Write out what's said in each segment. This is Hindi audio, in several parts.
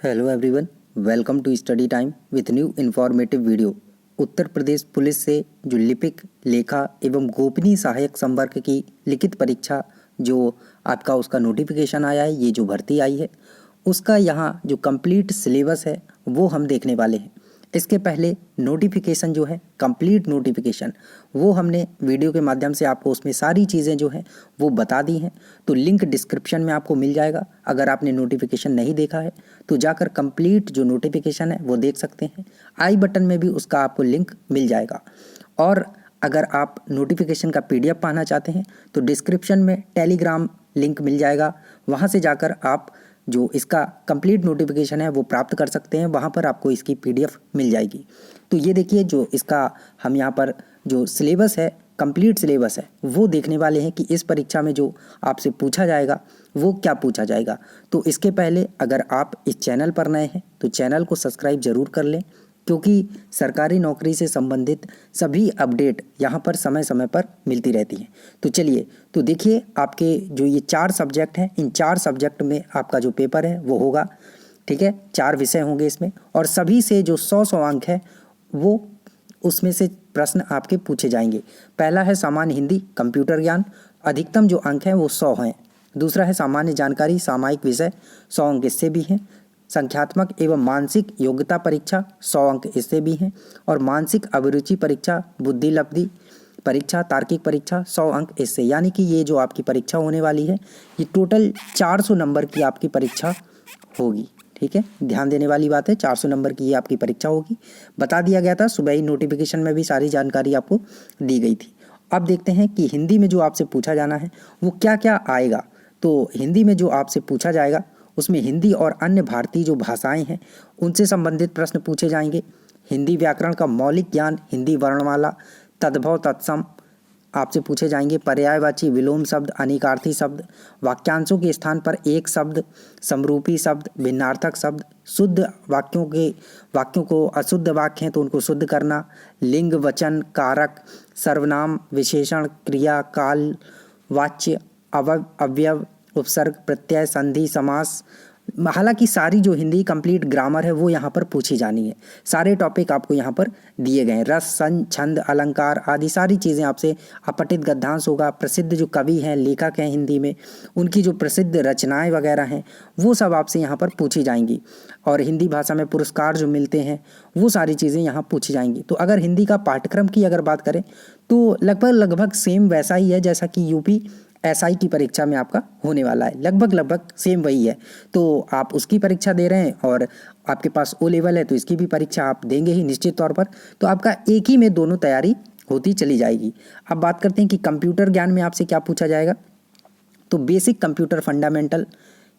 Hello everyone, welcome to study time with new informative video. Uttar Pradesh police से जो लिपिक, लेखा एवं गोपनीय सहायक संवर्ग की लिखित परीक्षा जो आपका उसका नोटिफिकेशन आया है, ये जो भर्ती आई है उसका यहाँ जो कंप्लीट सिलेबस है वो हम देखने वाले हैं। इसके पहले नोटिफिकेशन जो है, कंप्लीट नोटिफिकेशन, वो हमने वीडियो के माध्यम से आपको उसमें सारी चीज़ें जो हैं वो बता दी हैं। तो लिंक डिस्क्रिप्शन में आपको मिल जाएगा। अगर आपने नोटिफिकेशन नहीं देखा है तो जाकर कंप्लीट जो नोटिफिकेशन है वो देख सकते हैं। आई बटन में भी उसका आपको लिंक मिल जाएगा। और अगर आप नोटिफिकेशन का PDF पाना चाहते हैं तो डिस्क्रिप्शन में टेलीग्राम लिंक मिल जाएगा। वहाँ से जाकर आप जो इसका कंप्लीट नोटिफिकेशन है वो प्राप्त कर सकते हैं। वहाँ पर आपको इसकी PDF मिल जाएगी। तो ये देखिए, जो इसका हम यहाँ पर जो सिलेबस है, कंप्लीट सिलेबस है, वो देखने वाले हैं कि इस परीक्षा में जो आपसे पूछा जाएगा वो क्या पूछा जाएगा। तो इसके पहले अगर आप इस चैनल पर नए हैं तो चैनल को सब्सक्राइब ज़रूर कर लें, क्योंकि सरकारी नौकरी से संबंधित सभी अपडेट यहाँ पर समय समय पर मिलती रहती हैं। तो चलिए, तो देखिए, आपके जो ये 4 सब्जेक्ट हैं, इन 4 सब्जेक्ट में आपका जो पेपर है वो होगा। ठीक है, 4 विषय होंगे इसमें और सभी से जो 100 अंक है वो उसमें से प्रश्न आपके पूछे जाएंगे। पहला है सामान्य हिंदी, कंप्यूटर ज्ञान, अधिकतम जो अंक हैं वो 100 हैं। दूसरा है सामान्य जानकारी, सामायिक विषय, 100 अंक इससे भी हैं। संख्यात्मक एवं मानसिक योग्यता परीक्षा, 100 अंक इससे भी हैं। और मानसिक अभिरुचि परीक्षा, बुद्धि लब्धि परीक्षा, तार्किक परीक्षा, 100 अंक इससे। यानी कि ये जो आपकी परीक्षा होने वाली है ये टोटल 400 नंबर की आपकी परीक्षा होगी। ठीक है, ध्यान देने वाली बात है, 400 नंबर की ये आपकी परीक्षा होगी। बता दिया गया था, सुबह ही नोटिफिकेशन में भी सारी जानकारी आपको दी गई थी। अब देखते हैं कि हिंदी में जो आपसे पूछा जाना है वो क्या क्या आएगा। तो हिंदी में जो आपसे पूछा जाएगा उसमें हिंदी और अन्य भारतीय जो भाषाएं हैं उनसे संबंधित प्रश्न पूछे जाएंगे। हिंदी व्याकरण का मौलिक ज्ञान, हिंदी वर्णमाला, तद्भव तत्सम आपसे पूछे जाएंगे। पर्यायवाची, विलोम शब्द, अनिकार्थी शब्द, वाक्यांशों के स्थान पर एक शब्द, समरूपी शब्द, भिन्नार्थक शब्द, शुद्ध वाक्यों को अशुद्ध वाक्य हैं तो उनको शुद्ध करना, लिंग, वचन, कारक, सर्वनाम, विशेषण, क्रिया, काल, वाच्य, अवयव, उपसर्ग, प्रत्यय, संधि, समास। हालांकि सारी जो हिंदी कंप्लीट ग्रामर है वो यहाँ पर पूछी जानी है। सारे टॉपिक आपको यहाँ पर दिए गए हैं। रस, सन, छंद, अलंकार आदि सारी चीज़ें आपसे, अपठित गद्यांश होगा, प्रसिद्ध जो कवि हैं, लेखक हैं हिंदी में, उनकी जो प्रसिद्ध रचनाएं वगैरह हैं वो सब आपसे यहाँ पर पूछी जाएंगी। और हिंदी भाषा में पुरस्कार जो मिलते हैं वो सारी चीज़ें यहाँ पूछी जाएंगी। तो अगर हिंदी का पाठ्यक्रम की अगर बात करें तो लगभग सेम वैसा ही है जैसा कि यूपी SI की परीक्षा में आपका होने वाला है। लगभग सेम वही है। तो आप उसकी परीक्षा दे रहे हैं और आपके पास O लेवल है तो इसकी भी परीक्षा आप देंगे ही निश्चित तौर पर। तो आपका एक ही में दोनों तैयारी होती चली जाएगी। अब बात करते हैं कि कंप्यूटर ज्ञान में आपसे क्या पूछा जाएगा। तो basic computer fundamental,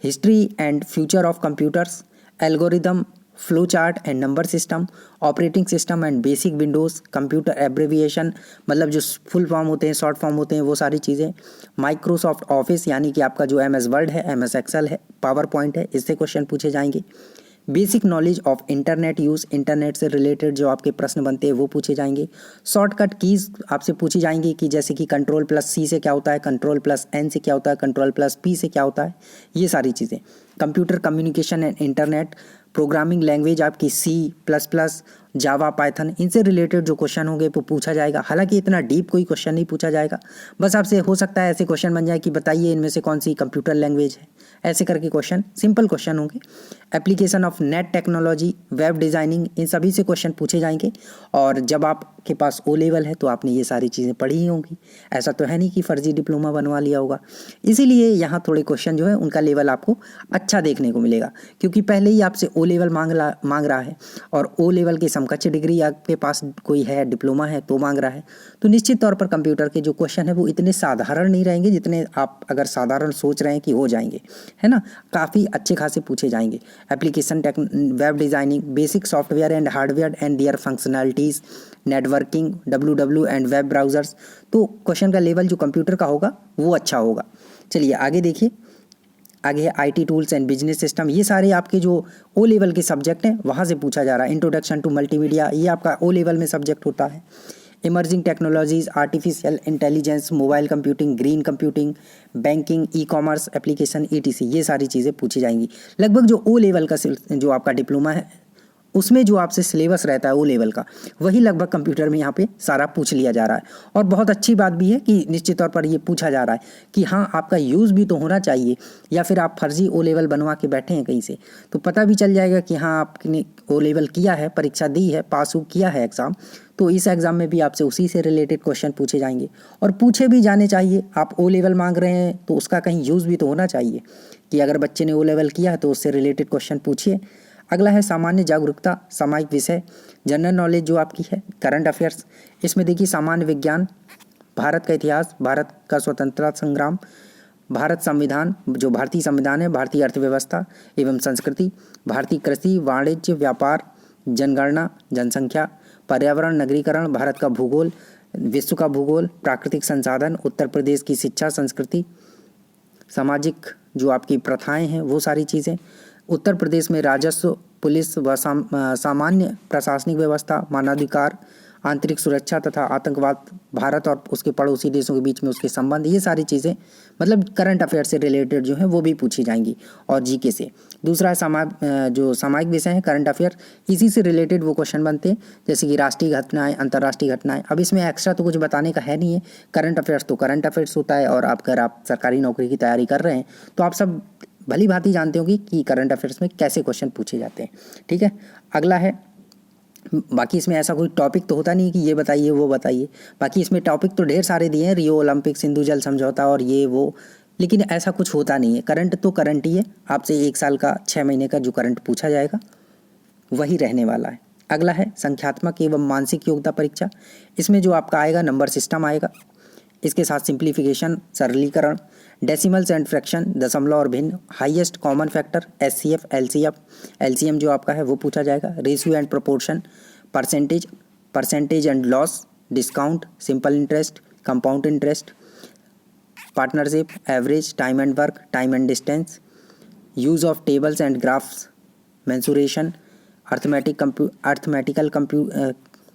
history and future of computers, algorithm, flow chart and number system, operating system and basic Windows, computer एब्रेविएशन मतलब जो फुल फॉर्म होते हैं, शॉर्ट फॉर्म होते हैं, वो सारी चीज़ें, माइक्रोसॉफ्ट ऑफिस यानी कि आपका जो MS वर्ड है, MS एक्सेल है, पावर पॉइंट है, इससे क्वेश्चन पूछे जाएंगे। Basic knowledge of internet use, internet से रिलेटेड जो आपके प्रश्न बनते हैं वो पूछे जाएंगे। शॉर्टकट कीज़ आपसे पूछी जाएंगी कि जैसे कि Ctrl+C से क्या होता है, Ctrl+N से क्या होता है, Ctrl+P से क्या होता है, ये सारी चीज़ें। Computer communication and internet, programming language आपकी C++, जावा, पाइथन, इनसे रिलेटेड जो क्वेश्चन होंगे वो पूछा जाएगा। हालांकि इतना डीप कोई क्वेश्चन नहीं पूछा जाएगा, बस आपसे हो सकता है ऐसे क्वेश्चन बन जाए कि बताइए इनमें से कौन सी कंप्यूटर लैंग्वेज है, ऐसे करके क्वेश्चन, सिंपल क्वेश्चन होंगे। Application of net technology, web designing, इन सभी से क्वेश्चन पूछे जाएंगे। और जब आपके पास O लेवल है तो आपने ये सारी चीज़ें पढ़ी ही होंगी। ऐसा तो है नहीं कि फर्जी डिप्लोमा बनवा लिया होगा। इसीलिए यहाँ थोड़े क्वेश्चन जो है उनका लेवल आपको अच्छा देखने को मिलेगा, क्योंकि पहले ही आपसे O लेवल मांग रहा है और O लेवल के समकक्ष डिग्री आपके पास कोई है, डिप्लोमा है तो मांग रहा है। तो निश्चित तौर पर कंप्यूटर के जो क्वेश्चन है वो इतने साधारण नहीं रहेंगे जितने आप अगर साधारण सोच रहे हैं कि हो जाएंगे, है ना। काफ़ी अच्छे खासे पूछे जाएंगे। Application web designing, basic software and hardware and their functionalities, networking, WW and web browsers. तो क्वेश्चन का लेवल जो कंप्यूटर का होगा वो अच्छा होगा। चलिए आगे देखिए, आगे है IT tools and business system. ये सारे आपके जो O लेवल के सब्जेक्ट हैं वहाँ से पूछा जा रहा है। इंट्रोडक्शन टू मल्टीमीडिया, ये आपका O लेवल में सब्जेक्ट होता है। Emerging technologies, artificial intelligence, mobile computing, green computing, banking, e commerce application, ETC, ये सारी चीज़ें पूछी जाएंगी। लगभग जो O लेवल का जो आपका डिप्लोमा है उसमें जो आपसे सिलेबस रहता है O लेवल का, वही लगभग कंप्यूटर में यहाँ पे सारा पूछ लिया जा रहा है। और बहुत अच्छी बात भी है कि निश्चित तौर पर ये पूछा जा रहा है कि हाँ आपका यूज़ भी तो होना चाहिए, या फिर आप फर्जी O लेवल बनवा के बैठे हैं कहीं से, तो पता भी चल जाएगा कि हाँ आपने O लेवल किया है, परीक्षा दी है, पास किया है एग्ज़ाम, तो इस एग्ज़ाम में भी आपसे उसी से रिलेटेड क्वेश्चन पूछे जाएंगे और पूछे भी जाने चाहिए। आप O लेवल मांग रहे हैं तो उसका कहीं यूज़ भी तो होना चाहिए कि अगर बच्चे ने O लेवल किया है तो उससे रिलेटेड क्वेश्चन पूछिए। अगला है सामान्य जागरूकता, सामायिक विषय, जनरल नॉलेज जो आपकी है, करंट अफेयर्स। इसमें देखिए सामान्य विज्ञान, भारत का इतिहास, भारत का स्वतंत्रता संग्राम, भारत संविधान, जो भारतीय संविधान है, भारतीय अर्थव्यवस्था एवं संस्कृति, भारतीय कृषि, वाणिज्य, व्यापार, जनगणना, जनसंख्या, पर्यावरण, नगरीकरण, भारत का भूगोल, विश्व का भूगोल, प्राकृतिक संसाधन, उत्तर प्रदेश की शिक्षा संस्कृति, सामाजिक जो आपकी प्रथाएं हैं वो सारी चीज़ें, उत्तर प्रदेश में राजस्व, पुलिस व सामान्य प्रशासनिक व्यवस्था, मानवाधिकार, आंतरिक सुरक्षा तथा आतंकवाद, भारत और उसके पड़ोसी देशों के बीच में उसके संबंध, ये सारी चीज़ें मतलब करंट अफेयर से रिलेटेड जो है वो भी पूछी जाएंगी और GK से। दूसरा है जो सामायिक विषय है, करंट अफेयर, इसी से रिलेटेड वो क्वेश्चन बनते हैं जैसे कि राष्ट्रीय घटनाएं, अंतर्राष्ट्रीय घटनाएं। अब इसमें एक्स्ट्रा तो कुछ बताने का है नहीं है, करंट अफेयर्स तो करंट अफेयर्स होता है, और अगर आप सरकारी नौकरी की तैयारी कर रहे हैं तो आप सब भली भांति जानते होंगे कि करंट अफेयर्स में कैसे क्वेश्चन पूछे जाते हैं। ठीक है, अगला है, बाकी इसमें ऐसा कोई टॉपिक तो होता नहीं कि ये बताइए वो बताइए, बाकी इसमें टॉपिक तो ढेर सारे दिए हैं, रियो ओलंपिक, सिंधु जल समझौता और ये वो, लेकिन ऐसा कुछ होता नहीं है। करंट तो करंट ही है, आपसे 1 साल का 6 महीने का जो करंट पूछा जाएगा वही रहने वाला है। अगला है संख्यात्मक एवं मानसिक योग्यता परीक्षा। इसमें जो आपका आएगा नंबर सिस्टम आएगा, इसके साथ सिंप्लीफिकेशन, सरलीकरण, डेसिमल्स एंड फ्रैक्शन, दशमलव और भिन्न, highest common factor, SCF, LCM जो आपका है वो पूछा जाएगा, ratio and proportion, percentage and loss, discount, simple interest, compound interest, partnership, average, time and work, time and distance, use of tables and graphs, mensuration, arithmetical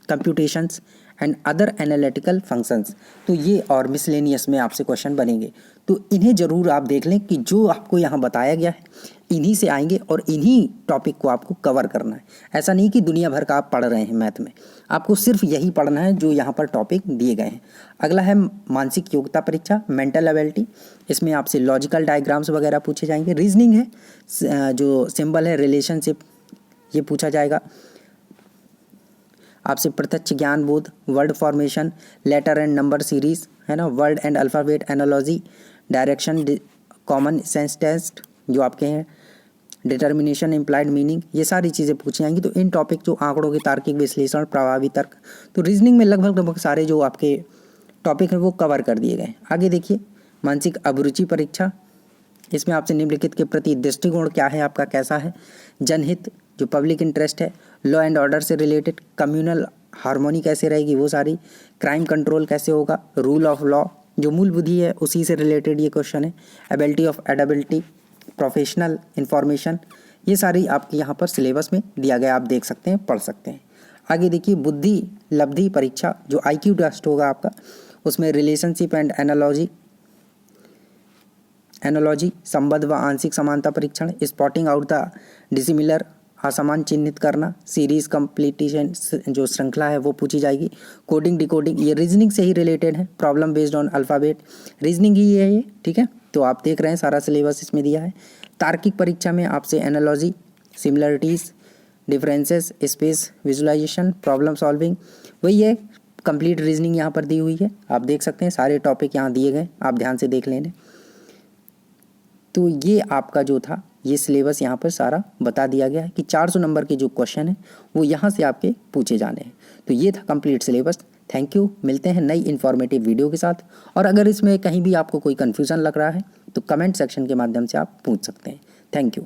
computations and other analytical functions. तो ये और मिसलेनियस में आपसे क्वेश्चन बनेंगे, तो इन्हें ज़रूर आप देख लें कि जो आपको यहाँ बताया गया है इन्हीं से आएंगे और इन्हीं टॉपिक को आपको कवर करना है। ऐसा नहीं कि दुनिया भर का आप पढ़ रहे हैं मैथ में, आपको सिर्फ यही पढ़ना है जो यहाँ पर टॉपिक दिए गए हैं। अगला है मानसिक योग्यता परीक्षा, मेंटल एबिलिटी। इसमें आपसे लॉजिकल डायग्राम्स वगैरह पूछे जाएंगे, रीजनिंग है, जो सिंबल है, रिलेशनशिप, ये पूछा जाएगा। आपसे प्रत्यक्ष ज्ञान बोध, word formation, letter and number series है ना, word and alphabet analogy, direction, common sense test जो आपके हैं, डिटर्मिनेशन, इम्प्लाइड मीनिंग, ये सारी चीज़ें पूछी जाएंगी। तो इन टॉपिक जो आंकड़ों के तार्किक विश्लेषण, प्रभावी तर्क, तो रीजनिंग में लगभग सारे जो आपके टॉपिक हैं वो कवर कर दिए गए। आगे देखिए मानसिक अभिरुचि परीक्षा, इसमें आपसे निम्नलिखित के प्रति दृष्टिकोण क्या है आपका, कैसा है, जनहित जो पब्लिक इंटरेस्ट है, लॉ एंड ऑर्डर से रिलेटेड, कम्युनल हार्मोनी कैसे रहेगी वो सारी, क्राइम कंट्रोल कैसे होगा, रूल ऑफ लॉ, जो मूल बुद्धि है उसी से रिलेटेड ये क्वेश्चन है, एबिलिटी ऑफ एडेबिलिटी, प्रोफेशनल इंफॉर्मेशन, ये सारी आपके यहाँ पर सिलेबस में दिया गया, आप देख सकते हैं, पढ़ सकते हैं। आगे देखिए बुद्धि लब्धि परीक्षा, जो IQ टेस्ट होगा आपका, उसमें रिलेशनशिप एंड एनालॉजी, संबद्ध व आंशिक समानता परीक्षण, स्पॉटिंग आउट द डिसिमिलर, असमान चिन्हित करना, सीरीज कंप्लीटेशन जो श्रृंखला है वो पूछी जाएगी, कोडिंग डिकोडिंग, ये रीजनिंग से ही रिलेटेड है, problem based on alphabet, reasoning ही है ये। ठीक है, तो आप देख रहे हैं सारा सिलेबस इसमें दिया है। तार्किक परीक्षा में आपसे analogy, similarities, differences, space visualisation, problem solving, वही है, कंप्लीट रीजनिंग यहाँ पर दी हुई है, आप देख सकते हैं सारे टॉपिक यहाँ दिए गए, आप ध्यान से देख लें। तो ये आपका जो था ये सिलेबस यहाँ पर सारा बता दिया गया है कि 400 नंबर के जो क्वेश्चन हैं वो यहाँ से आपके पूछे जाने हैं। तो ये था कंप्लीट सिलेबस। थैंक यू, मिलते हैं नई इन्फॉर्मेटिव वीडियो के साथ। और अगर इसमें कहीं भी आपको कोई कन्फ्यूज़न लग रहा है तो कमेंट सेक्शन के माध्यम से आप पूछ सकते हैं। Thank you.